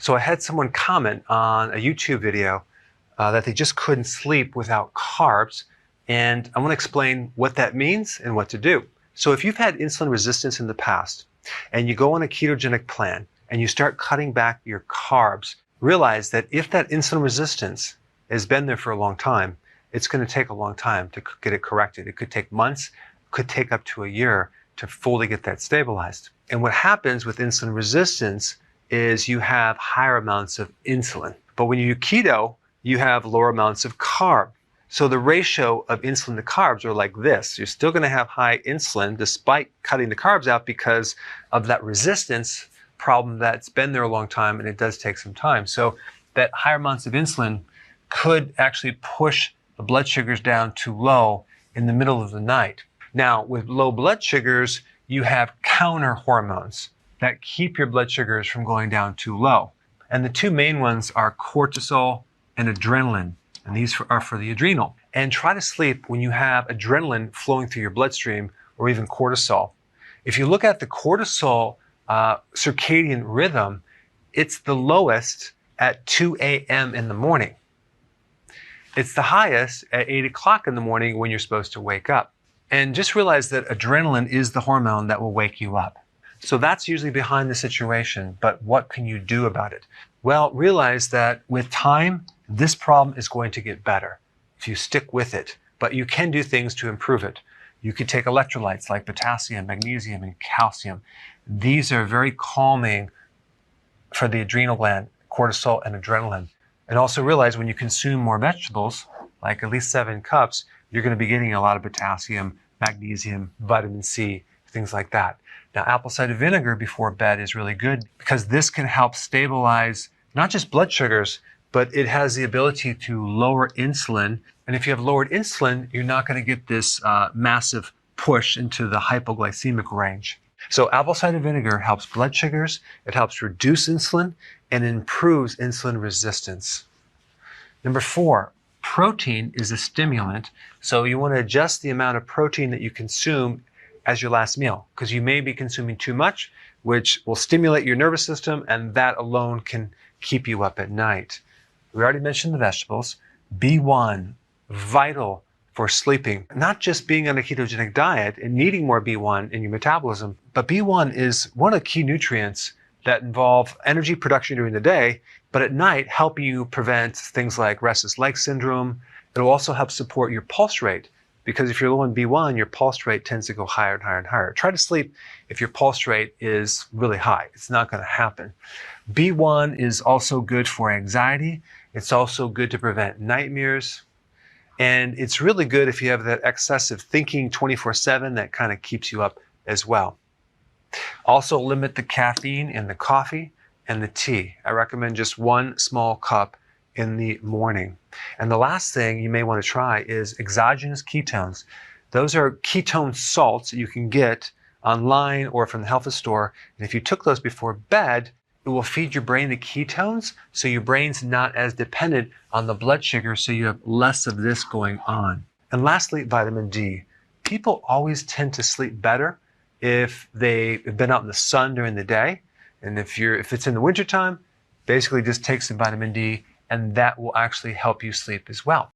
So I had someone comment on a YouTube video that they just couldn't sleep without carbs, and I want to explain what that means and what to do. So if you've had insulin resistance in the past and you go on a ketogenic plan and you start cutting back your carbs, realize that if that insulin resistance has been there for a long time, it's going to take a long time to get it corrected. It could take months, could take up to a year to fully get that stabilized. And what happens with insulin resistance is you have higher amounts of insulin. But when you do keto, you have lower amounts of carb. So the ratio of insulin to carbs are like this. You're still going to have high insulin despite cutting the carbs out because of that resistance problem that's been there a long time, and it does take some time. So that higher amounts of insulin could actually push the blood sugars down too low in the middle of the night. Now, with low blood sugars, you have counter hormones that keep your blood sugars from going down too low. And the two main ones are cortisol and adrenaline. And these are for the adrenal. And try to sleep when you have adrenaline flowing through your bloodstream or even cortisol. If you look at the cortisol circadian rhythm, it's the lowest at 2 a.m. in the morning. It's the highest at 8 o'clock in the morning when you're supposed to wake up. And just realize that adrenaline is the hormone that will wake you up. So that's usually behind the situation, but what can you do about it? Well, realize that with time, this problem is going to get better if you stick with it, but you can do things to improve it. You could take electrolytes like potassium, magnesium, and calcium. These are very calming for the adrenal gland, cortisol and adrenaline. And also realize when you consume more vegetables, like at least 7 cups, you're going to be getting a lot of potassium, magnesium, vitamin C, things like that. Now, apple cider vinegar before bed is really good because this can help stabilize not just blood sugars, but it has the ability to lower insulin. And if you have lowered insulin, you're not going to get this massive push into the hypoglycemic range. So apple cider vinegar helps blood sugars, it helps reduce insulin, and improves insulin resistance. Number 4, protein is a stimulant. So you want to adjust the amount of protein that you consume as your last meal, because you may be consuming too much, which will stimulate your nervous system, and that alone can keep you up at night. We already mentioned the vegetables. B1, vital for sleeping. Not just being on a ketogenic diet and needing more B1 in your metabolism, but B1 is one of the key nutrients that involve energy production during the day, but at night help you prevent things like restless leg syndrome. It will also help support your pulse rate, because if you're low in B1, your pulse rate tends to go higher and higher and higher. Try to sleep if your pulse rate is really high. It's not going to happen. B1 is also good for anxiety. It's also good to prevent nightmares. And it's really good if you have that excessive thinking 24/7 that kind of keeps you up as well. Also limit the caffeine in the coffee and the tea. I recommend just 1 small cup in the morning. And the last thing you may want to try is exogenous ketones. Those are ketone salts that you can get online or from the health food store. And if you took those before bed, it will feed your brain the ketones, so your brain's not as dependent on the blood sugar, so you have less of this going on. And lastly, vitamin D. People always tend to sleep better if they've been out in the sun during the day. And if it's in the wintertime, basically just take some vitamin D, and that will actually help you sleep as well.